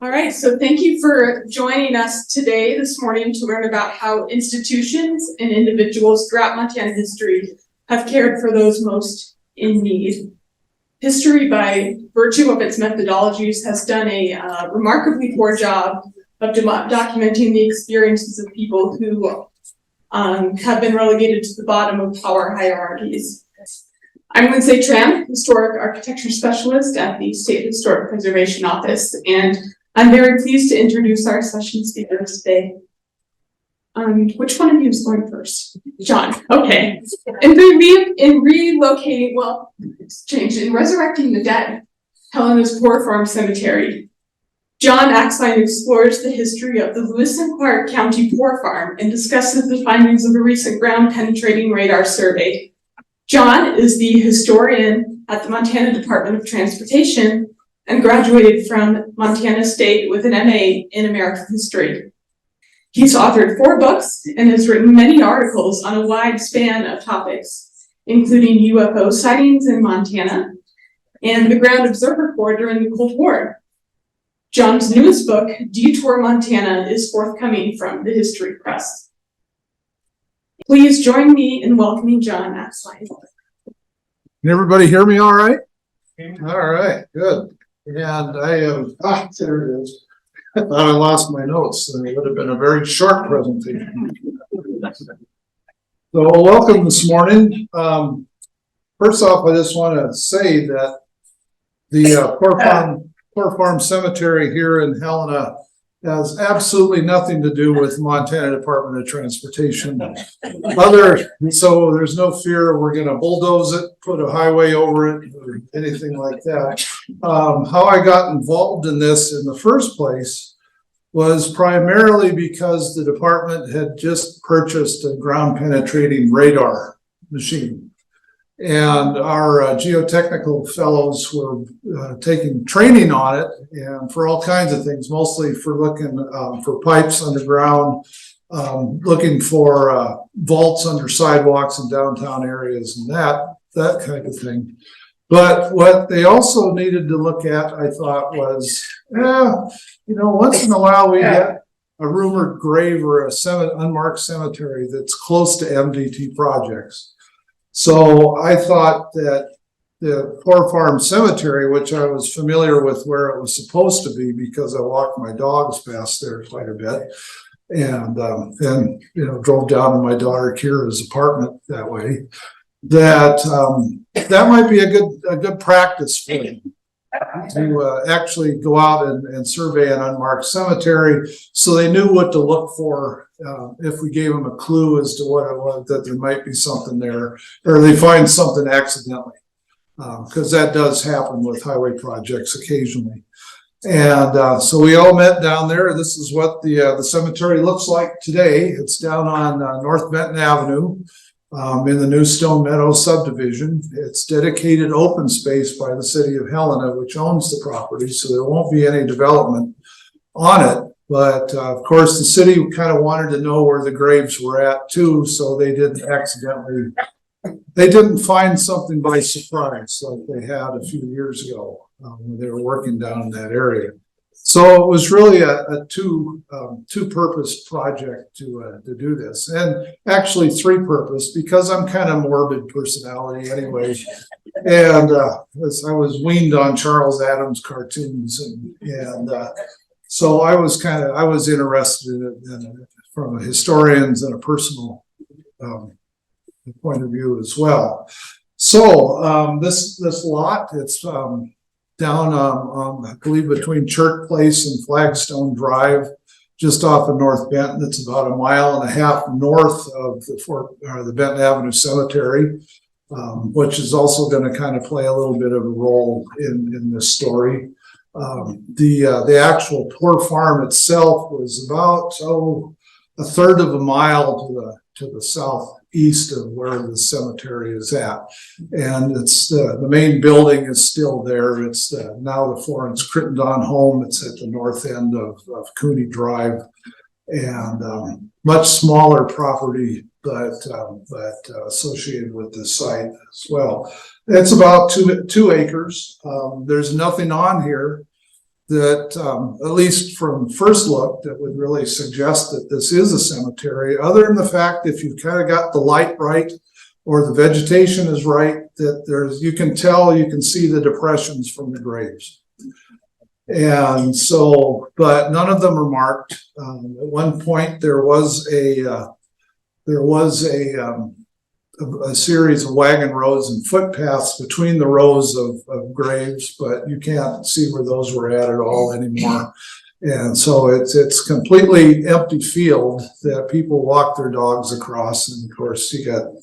All right, so thank you for joining us this morning to learn about how institutions and individuals throughout Montana history have cared for those most in need. History, by virtue of its methodologies, has done a remarkably poor job of documenting the experiences of people who have been relegated to the bottom of power hierarchies. I'm Lindsay Tran, Historic Architecture Specialist at the State Historic Preservation Office, and I'm very pleased to introduce our session speakers today. Which one of you is going first? Jon. Okay. In relocating, well, it's changed. In Resurrecting the Dead, Helena's Poor Farm Cemetery, Jon Axline explores the history of the Lewis and Clark County Poor Farm and discusses the findings of a recent ground-penetrating radar survey. Jon is the historian at the Montana Department of Transportation and graduated from Montana State with an MA in American history. He's authored 4 books and has written many articles on a wide span of topics, including UFO sightings in Montana and the Ground Observer Corps during the Cold War. Jon's newest book, Detour Montana, is forthcoming from the History Press. Please join me in welcoming Jon Axline. Can everybody hear me all right? All right, good. And I am, there it is. I thought I lost my notes, and it would have been a very short presentation. So welcome this morning. First off, I just want to say that the Poor Farm Cemetery here in Helena has absolutely nothing to do with Montana Department of Transportation. So there's no fear we're going to bulldoze it, put a highway over it, or anything like that. How I got involved in this in the first place was primarily because the department had just purchased a ground penetrating radar machine. And our geotechnical fellows were taking training on it, and for all kinds of things, mostly for looking for pipes underground, looking for vaults under sidewalks in downtown areas and that kind of thing. But what they also needed to look at, I thought, was, once in a while we get a rumored grave or a unmarked cemetery that's close to MDT projects. So I thought that the Poor Farm Cemetery, which I was familiar with where it was supposed to be because I walked my dogs past there quite a bit, and then drove down to my daughter Kira's apartment that way, that might be a good practice for me to actually go out and survey an unmarked cemetery, so they knew what to look for if we gave them a clue as to what it was, that there might be something there, or they find something accidentally, because that does happen with highway projects occasionally. And so we all met down there. This is what the cemetery looks like today. It's down on North Benton Avenue. In the New Stone Meadow subdivision. It's dedicated open space by the city of Helena, which owns the property, so there won't be any development on it. But of course, the city kind of wanted to know where the graves were at too, so they didn't find something by surprise like they had a few years ago when they were working down in that area. So it was really a two-purpose project to do this, and actually 3-purpose, because I'm kind of morbid personality anyway, and I was weaned on Charles Addams cartoons, and so I was interested in it from a historian's and a personal point of view as well. So this lot, it's down I believe between Church Place and Flagstone Drive, just off of North Benton. It's about 1.5 miles north of the Benton Avenue Cemetery, which is also going to kind of play a little bit of a role in this story. The actual Poor Farm itself was about 1/3 of a mile to the southeast of where the cemetery is at, and it's the main building is still there. It's now the Florence Crittenden home. It's at the north end of Cooney Drive, and much smaller property, but associated with the site as well. It's about 2 acres. There's nothing on here that, at least from first look, that would really suggest that this is a cemetery, other than the fact if you've kind of got the light right or the vegetation is right, that you can see the depressions from the graves. And so, but none of them are marked. At one point, there was a series of wagon roads and footpaths between the rows of graves, but you can't see where those were at all anymore. And so it's completely empty field that people walk their dogs across. And of course, you got,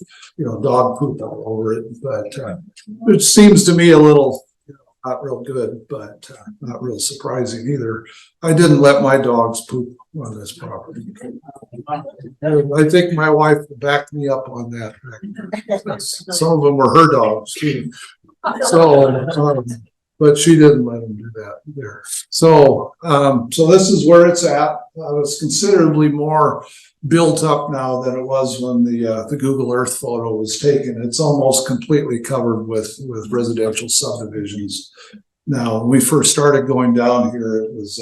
dog poop all over it. But it seems to me a little, not real good, but not real surprising either. I didn't let my dogs poop on this property. I think my wife backed me up on that. Some of them were her dogs too. So, but she didn't let them do that there. So, so this is where it's at. It's considerably more built up now than it was when the Google Earth photo was taken. It's almost completely covered with residential subdivisions. Now, when we first started going down here, it was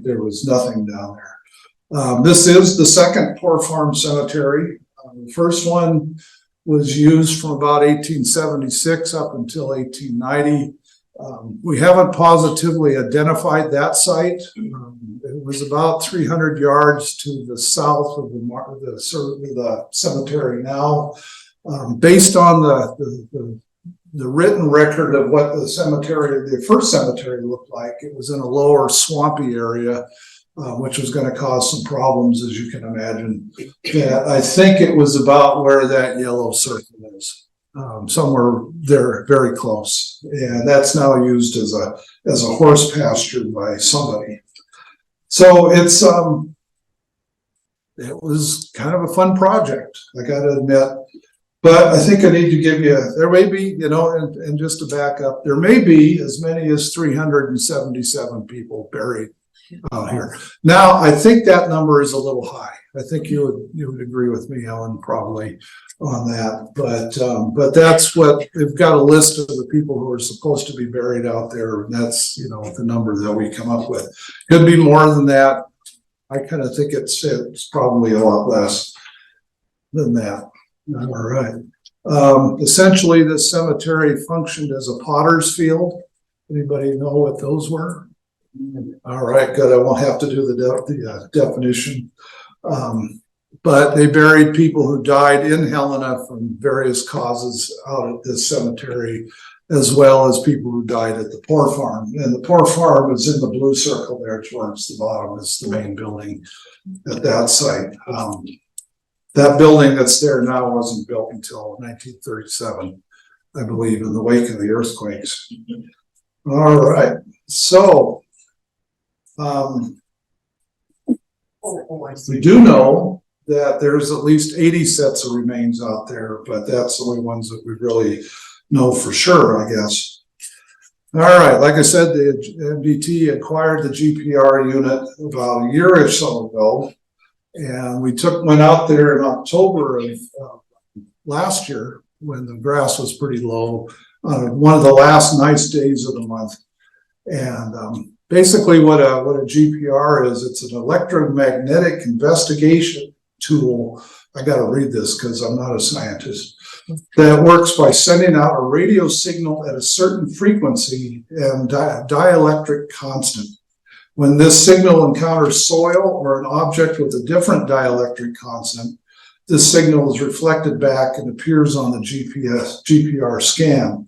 there was nothing down there. This is the second Poor Farm Cemetery. The first one was used from about 1876 up until 1890. We haven't positively identified that site. It was about 300 yards to the south of the cemetery now. Based on the written record of what the first cemetery looked like, it was in a lower swampy area, which was going to cause some problems, as you can imagine. Yeah, I think it was about where that yellow circle is. Somewhere there, very close, and that's now used as a horse pasture by somebody. So it was kind of a fun project, I got to admit. But I think I need to give you, there may be, and just to back up, there may be as many as 377 people buried out here. Now, I think that number is a little high. I think you would agree with me, Ellen, probably on that. But that's what they've got, a list of the people who are supposed to be buried out there, and that's the number that we come up with. Could be more than that. I kind of think it's probably a lot less than that. All right. Essentially, this cemetery functioned as a potter's field. Anybody know what those were? All right, good. I won't have to do the definition. But they buried people who died in Helena from various causes out at this cemetery, as well as people who died at the Poor Farm. And the Poor Farm is in the blue circle there towards the bottom. It's the main building at that site. That building that's there now wasn't built until 1937, I believe, in the wake of the earthquakes. All right, so we do know that there's at least 80 sets of remains out there, but that's the only ones that we really know for sure, I guess. All right, like I said, the MDT acquired the GPR unit about a year or so ago, and we went out there in October of last year when the grass was pretty low, one of the last nice days of the month. And basically what a GPR is, it's an electromagnetic investigation tool. I got to read this because I'm not a scientist. That works by sending out a radio signal at a certain frequency and dielectric constant. When this signal encounters soil or an object with a different dielectric constant, this signal is reflected back and appears on the GPR scan.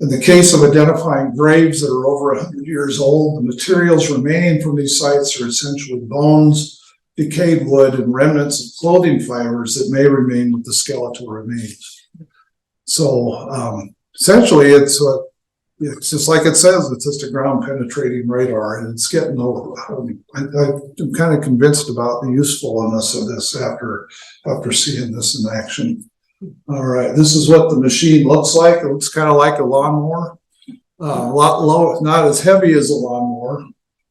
In the case of identifying graves that are over 100 years old, the materials remaining from these sites are essentially bones, decayed wood, and remnants of clothing fibers that may remain with the skeletal remains. So essentially, it's just like it says, it's just a ground penetrating radar, and it's getting low. I'm kind of convinced about the usefulness of this after seeing this in action. All right, this is what the machine looks like. It looks kind of like a lawnmower, a lot low, not as heavy as a lawnmower,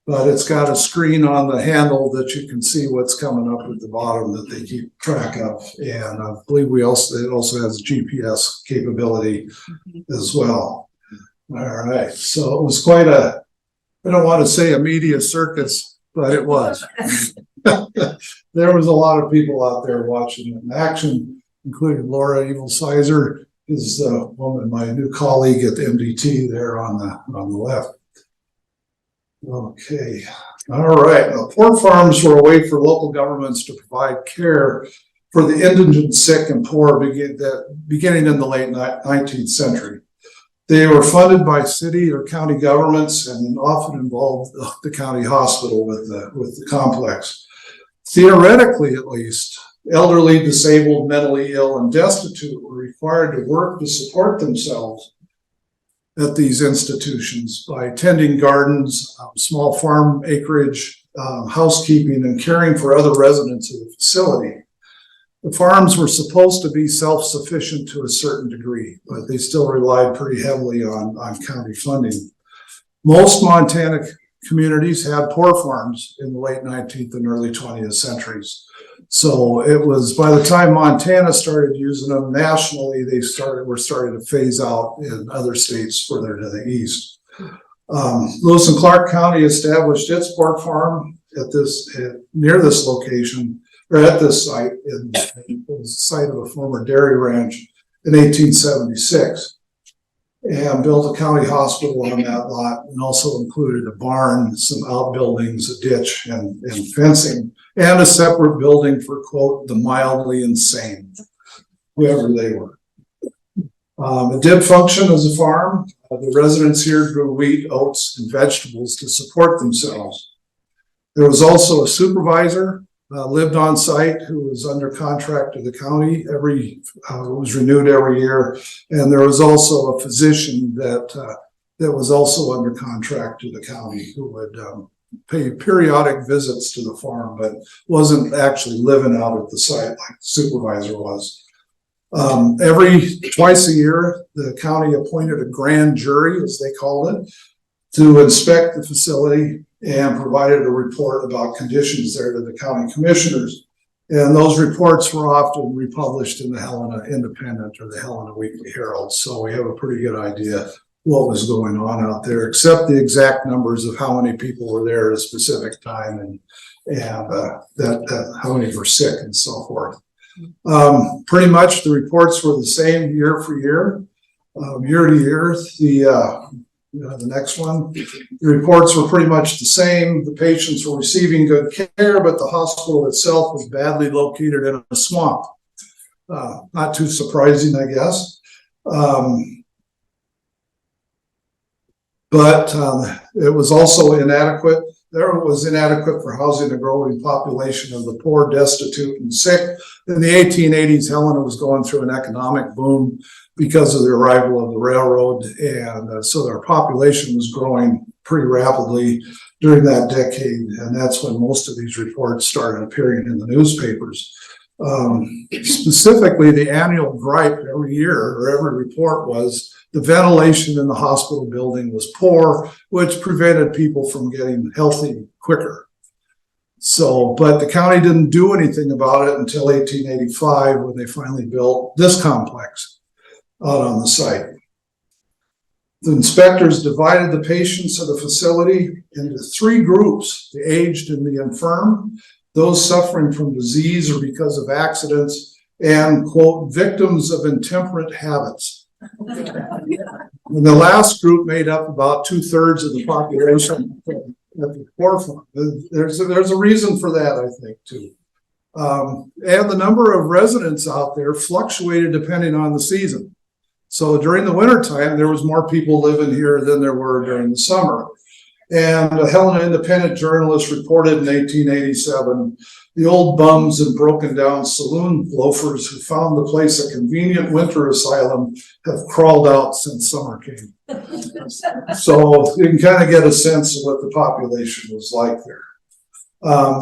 but it's got a screen on the handle that you can see what's coming up at the bottom that they keep track of. And I believe it also has GPS capability as well. All right, so it was quite a I don't want to say a media circus, but it was. There was a lot of people out there watching it in action, including Laura Evil Sizer, is woman, my new colleague at the MDT there on the left. Okay, all right. Now, port farms were a way for local governments to provide care for the indigent, sick, and poor beginning in the late 19th century. They were funded by city or county governments and often involved the county hospital with the complex. Theoretically, at least, elderly, disabled, mentally ill, and destitute were required to work to support themselves at these institutions by tending gardens, small farm acreage, housekeeping, and caring for other residents of the facility. The farms were supposed to be self-sufficient to a certain degree, but they still relied pretty heavily on county funding. Most Montana communities had poor farms in the late 19th and early 20th centuries. So it was, by the time Montana started using them nationally, were starting to phase out in other states further to the east. Lewis and Clark County established its port farm near this location, or at this site, in the site of a former dairy ranch in 1876, and built a county hospital on that lot, and also included a barn, some outbuildings, a ditch, and fencing, and a separate building for, quote, the mildly insane, whoever they were. It did function as a farm. The residents here grew wheat, oats, and vegetables to support themselves. There was also a supervisor, lived on site, who was under contract to the county. It was renewed every year. And there was also a physician that was also under contract to the county, who would pay periodic visits to the farm, but wasn't actually living out at the site like the supervisor was. Twice a year, the county appointed a grand jury, as they called it, to inspect the facility and provided a report about conditions there to the county commissioners. And those reports were often republished in the Helena Independent or the Helena Weekly Herald. So we have a pretty good idea what was going on out there, except the exact numbers of how many people were there at a specific time and how many were sick and so forth. Pretty much the reports were the same year for year, year to year. The next one, the reports were pretty much the same. The patients were receiving good care, but the hospital itself was badly located in a swamp. Not too surprising, I guess. But it was also inadequate. There was inadequate for housing a growing population of the poor, destitute, and sick. In the 1880s, Helena was going through an economic boom because of the arrival of the railroad, and so their population was growing pretty rapidly during that decade, and that's when most of these reports started appearing in the newspapers. Specifically, the annual gripe every year, or every report, was the ventilation in the hospital building was poor, which prevented people from getting healthy quicker. So, but the county didn't do anything about it until 1885, when they finally built this complex out on the site. The inspectors divided the patients of the facility into three groups: the aged and the infirm, those suffering from disease or because of accidents, and, quote, victims of intemperate habits. And the last group made up about 2/3 of the population at the forefront. There's a reason for that, I think, too. And the number of residents out there fluctuated depending on the season. So during the wintertime, there was more people living here than there were during the summer. And a Helena Independent journalist reported in 1887, the old bums and broken down saloon loafers who found the place a convenient winter asylum have crawled out since summer came. So you can kind of get a sense of what the population was like there.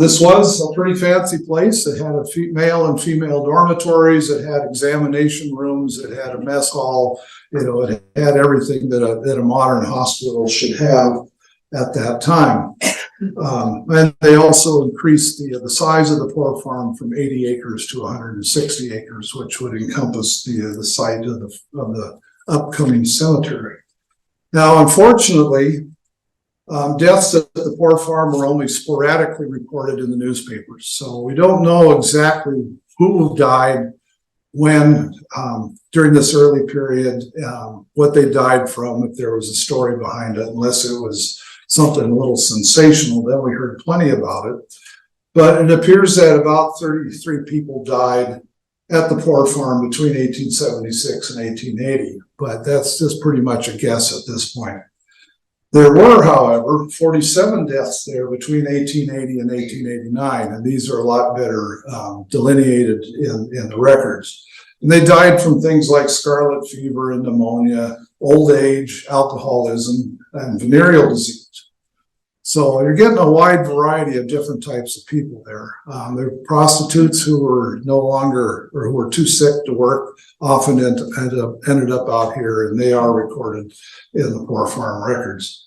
This was a pretty fancy place. It had a male and female dormitories. It had examination rooms. It had a mess hall. It had everything that a modern hospital should have at that time. And they also increased the size of the poor farm from 80 acres to 160 acres, which would encompass the site of the upcoming cemetery. Now, unfortunately, Deaths at the Poor Farm were only sporadically reported in the newspapers, so we don't know exactly who died when during this early period, what they died from, if there was a story behind it, unless it was something a little sensational. Then we heard plenty about it. But it appears that about 33 people died at the Poor Farm between 1876 and 1880, but that's just pretty much a guess at this point. There were, however, 47 deaths there between 1880 and 1889, and these are a lot better delineated in the records. And they died from things like scarlet fever and pneumonia, old age, alcoholism, and venereal disease. So you're getting a wide variety of different types of people there. There are prostitutes who were no longer, or who were too sick to work, often ended up out here, and they are recorded in the Poor Farm records.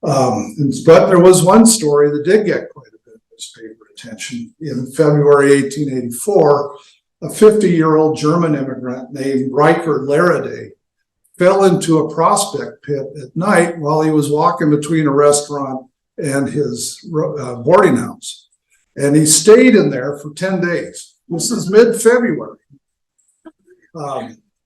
But there was one story that did get quite a bit of newspaper attention. In February 1884, a 50-year-old German immigrant named Riker Laraday fell into a prospect pit at night while he was walking between a restaurant and his boarding house. And he stayed in there for 10 days. This is mid-February.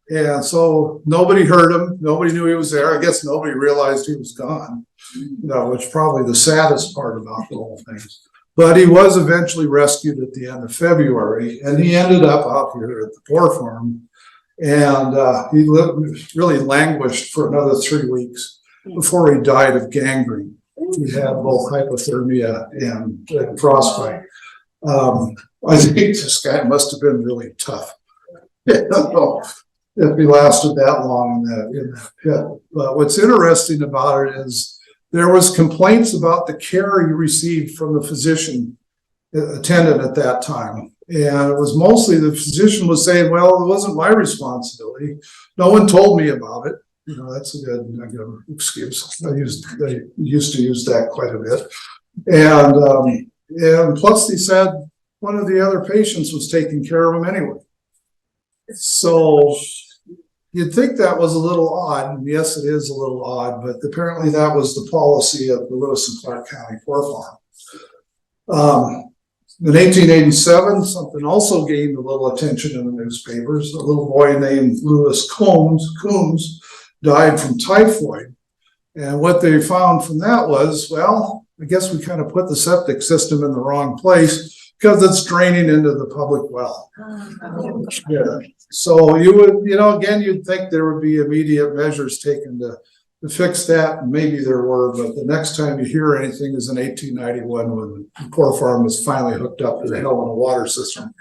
And so nobody heard him. Nobody knew he was there. I guess nobody realized he was gone, which is probably the saddest part about the whole thing. But he was eventually rescued at the end of February, and he ended up out here at the Poor Farm. And he really languished for another 3 weeks before he died of gangrene. He had both hypothermia and frostbite. I think this guy must have been really tough. If he lasted that long in that pit. But what's interesting about it is there was complaints about the care he received from the physician attendant at that time. And it was mostly the physician was saying, well, it wasn't my responsibility. No one told me about it. That's a good excuse. I used to use that quite a bit. And plus he said one of the other patients was taking care of him anyway. So you'd think that was a little odd, and yes, it is a little odd, but apparently that was the policy of the Lewis and Clark County Poor Farm. In 1887, something also gained a little attention in the newspapers. A little boy named Lewis Coombs died from typhoid. And what they found from that was, well, I guess we kind of put the septic system in the wrong place because it's draining into the public well. Yeah. So you would, again, you'd think there would be immediate measures taken to fix that. And maybe there were, but the next time you hear anything is in 1891 when the Poor Farm was finally hooked up to the Helena water system.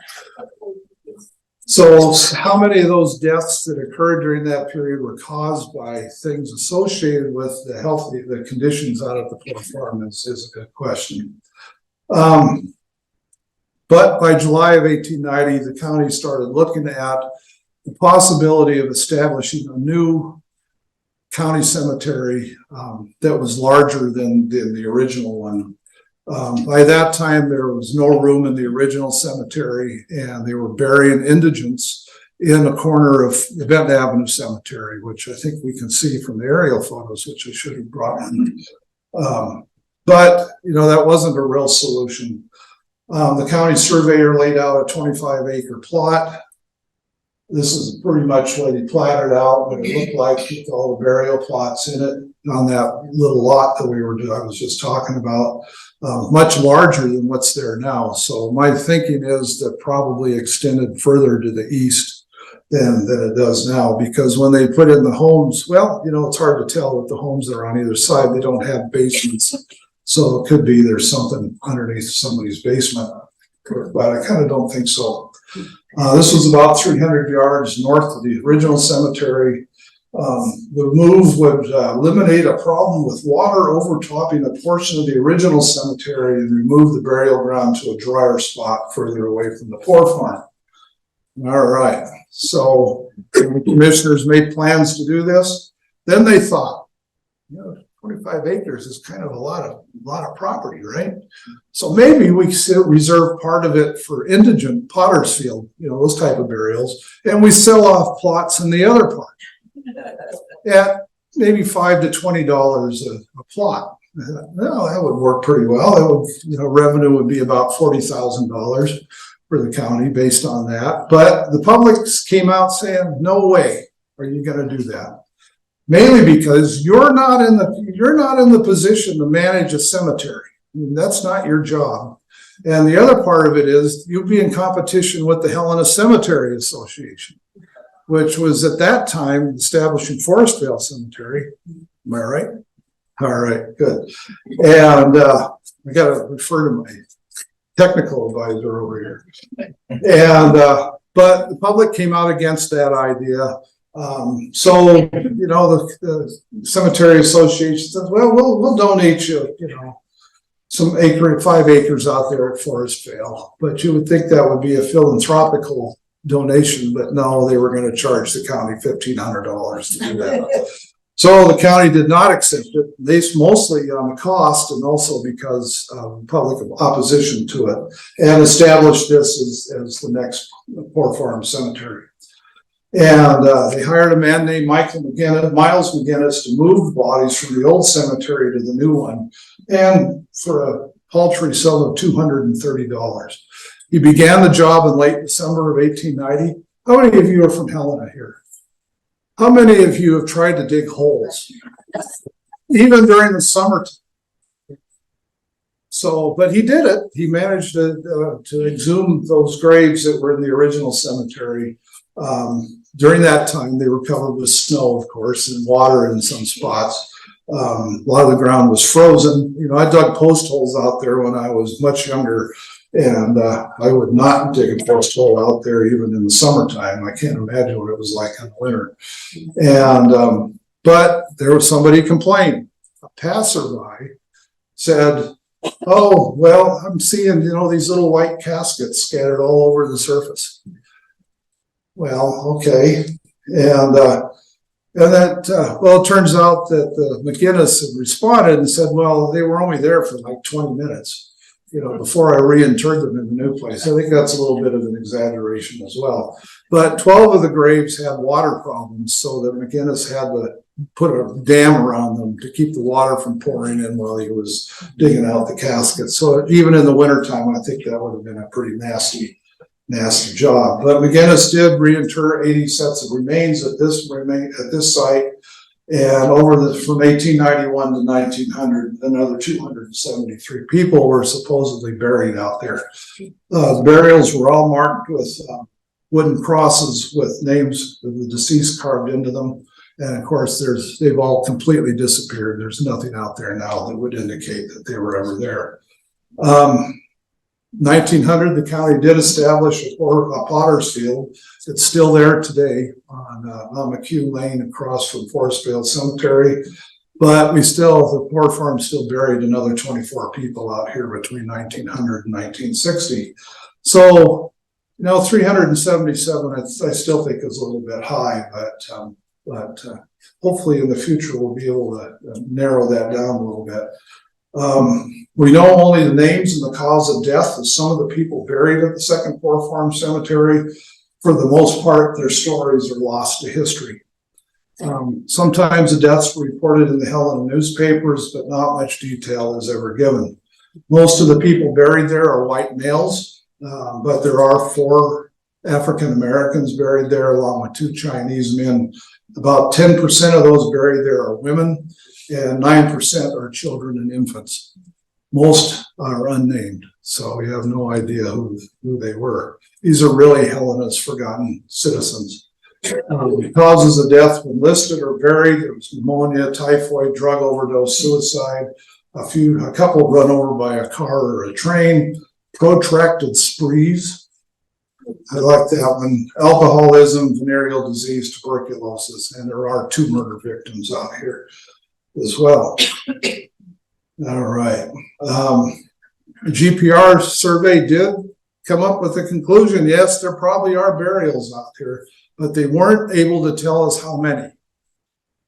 So how many of those deaths that occurred during that period were caused by things associated with the conditions out at the Poor Farm is a good question. But by July of 1890, the county started looking at the possibility of establishing a new county cemetery that was larger than the original one. By that time, there was no room in the original cemetery, and they were burying indigents in a corner of the Benton Avenue Cemetery, which I think we can see from the aerial photos, which I should have brought in. But, that wasn't a real solution. The county surveyor laid out a 25-acre plot. This is pretty much what he platted out, what it looked like with all the burial plots in it on that little lot that I was just talking about, much larger than what's there now. So my thinking is that probably extended further to the east than it does now, because when they put in the homes, well, it's hard to tell with the homes that are on either side. They don't have basements. So it could be there's something underneath somebody's basement, but I kind of don't think so. This was about 300 yards north of the original cemetery. The move would eliminate a problem with water overtopping a portion of the original cemetery and remove the burial ground to a drier spot further away from the Poor Farm. All right, so the commissioners made plans to do this. Then they thought, 25 acres is kind of a lot of property, right? So maybe we reserve part of it for indigent potter's field, those type of burials, and we sell off plots in the other part at maybe $5 to $20 a plot. Well, that would work pretty well. That would, revenue would be about $40,000 for the county based on that. But the public came out saying, no way are you going to do that. Mainly because you're not in the position to manage a cemetery. I mean, that's not your job. And the other part of it is you'll be in competition with the Helena Cemetery Association, which was at that time establishing Forestvale Cemetery. Am I right? All right, good. And I got to refer to my technical advisor over here. And but the public came out against that idea. So the Cemetery Association says, well, we'll donate you, some 5 acres out there at Forestvale. But you would think that would be a philanthropical donation, but no, they were going to charge the county $1,500 to do that. So the county did not accept it, mostly on the cost and also because of public opposition to it, and established this as the next Poor Farm Cemetery. And they hired a man named Miles McGinnis, to move bodies from the old cemetery to the new one, and for a paltry sum of $230. He began the job in late December of 1890. How many of you are from Helena here? How many of you have tried to dig holes, even during the summer? So, but he did it. He managed to exhume those graves that were in the original cemetery. During that time, they were covered with snow, of course, and water in some spots. A lot of the ground was frozen. I dug post holes out there when I was much younger, and I would not dig a post hole out there even in the summertime. I can't imagine what it was like in the winter. And but there was somebody complained. A passerby said, "Oh, well, I'm seeing these little white caskets scattered all over the surface." Well, okay. And that, well, it turns out that the McGinnis had responded and said, well, they were only there for like 20 minutes, before I reinterred them in the new place. I think that's a little bit of an exaggeration as well. But 12 of the graves had water problems, so that McGinnis had to put a dam around them to keep the water from pouring in while he was digging out the caskets. So even in the wintertime, I think that would have been a pretty nasty job. But McGinnis did reinter 80 sets of remains at this site, and from 1891 to 1900, another 273 people were supposedly buried out there. The burials were all marked with wooden crosses with names of the deceased carved into them, and of course they've all completely disappeared. There's nothing out there now that would indicate that they were ever there. 1900, the county did establish a potter's field. It's still there today on McHugh Lane across from Forestvale Cemetery. But the Poor Farm still buried another 24 people out here between 1900 and 1960. So, 377, I still think is a little bit high, but hopefully in the future we'll be able to narrow that down a little bit. We know only the names and the cause of death of some of the people buried at the Second Poor Farm Cemetery. For the most part, their stories are lost to history. Sometimes the deaths were reported in the Helena newspapers, but not much detail is ever given. Most of the people buried there are white males, but there are 4 African Americans buried there, along with 2 Chinese men. About 10% of those buried there are women, and 9% are children and infants. Most are unnamed, so we have no idea who they were. These are really Helena's forgotten citizens. Causes of death when listed or buried: it was pneumonia, typhoid, drug overdose, suicide, a couple run over by a car or a train, protracted sprees. I like that one. Alcoholism, venereal disease, tuberculosis, and there are 2 murder victims out here as well. All right. The GPR survey did come up with the conclusion, yes, there probably are burials out here, but they weren't able to tell us how many.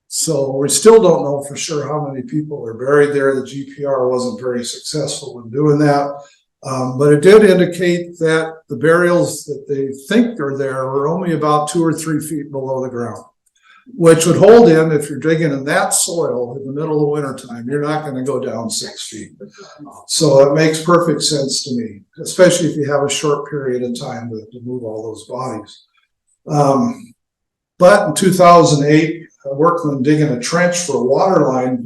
So we still don't know for sure how many people are buried there. The GPR wasn't very successful in doing that. But it did indicate that the burials that they think are there are only about 2 or 3 feet below the ground. which would hold in, if you're digging in that soil in the middle of winter time, you're not gonna go down 6 feet. So it makes perfect sense to me, especially if you have a short period of time to move all those bodies. But in 2008, a workman digging a trench for a water line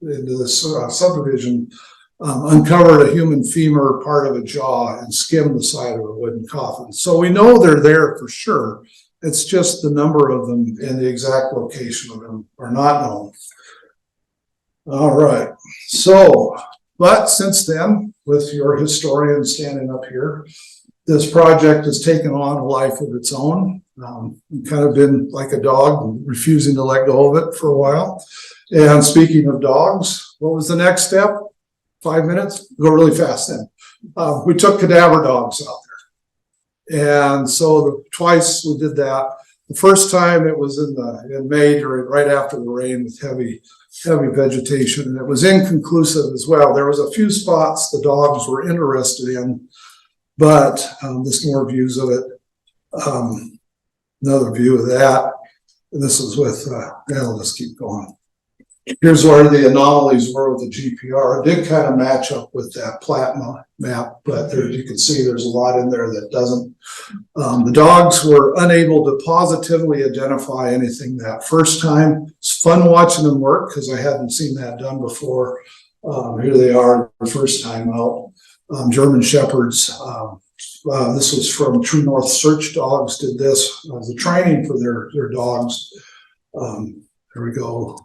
into this subdivision uncovered a human femur, part of a jaw, and skimmed the side of a wooden coffin. So we know they're there for sure. It's just the number of them and the exact location of them are not known. All right. So, but since then, with your historian standing up here, this project has taken on a life of its own. Kind of been like a dog, refusing to let go of it for a while. And speaking of dogs, what was the next step? 5 minutes? Go really fast then. We took cadaver dogs out there. And so twice we did that. The first time it was in May, right after the rain with heavy vegetation, and it was inconclusive as well. There was a few spots the dogs were interested in, but there's more views of it. Another view of that. And this is with, I'll just keep going. Here's where the anomalies were with the GPR. It did kind of match up with that plat map, but there, you can see there's a lot in there that doesn't. The dogs were unable to positively identify anything that first time. It's fun watching them work because I hadn't seen that done before. Here they are the first time out. German Shepherds. This was from True North Search Dogs, did this as a training for their dogs. There we go.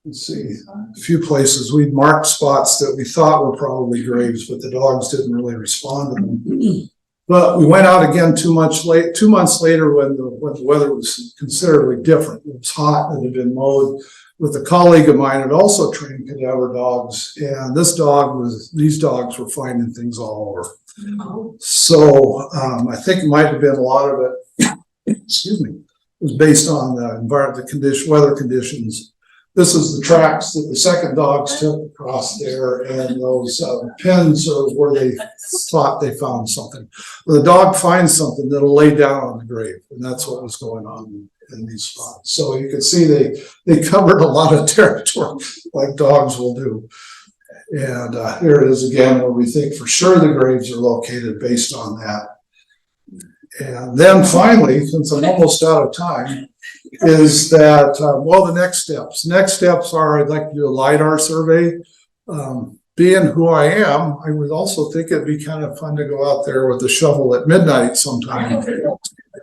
Let's see, a few places we'd marked spots that we thought were probably graves, but the dogs didn't really respond to them. But we went out again 2 months later when the weather was considerably different. It was hot, it had been mowed, with a colleague of mine had also trained cadaver dogs, and these dogs were finding things all over. So I think it might have been a lot of it, excuse me, was based on the environment, weather conditions. This is the tracks that the second dogs took across there, and those pins are where they thought they found something. When the dog finds something, that'll lay down on the grave, and that's what was going on in these spots. So you can see they covered a lot of territory, like dogs will do. And here it is again, where we think for sure the graves are located based on that. And then finally, since I'm almost out of time, is that, well, the next steps. Next steps are I'd like to do a LiDAR survey. Being who I am, I would also think it'd be kind of fun to go out there with a shovel at midnight sometime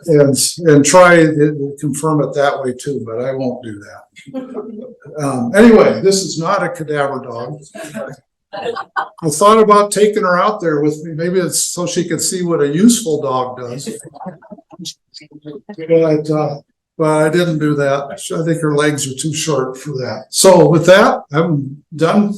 and try to confirm it that way too, but I won't do that. Anyway, this is not a cadaver dog. I thought about taking her out there with me. Maybe it's so she could see what a useful dog does. But I didn't do that. I think her legs are too short for that. So with that, I'm done.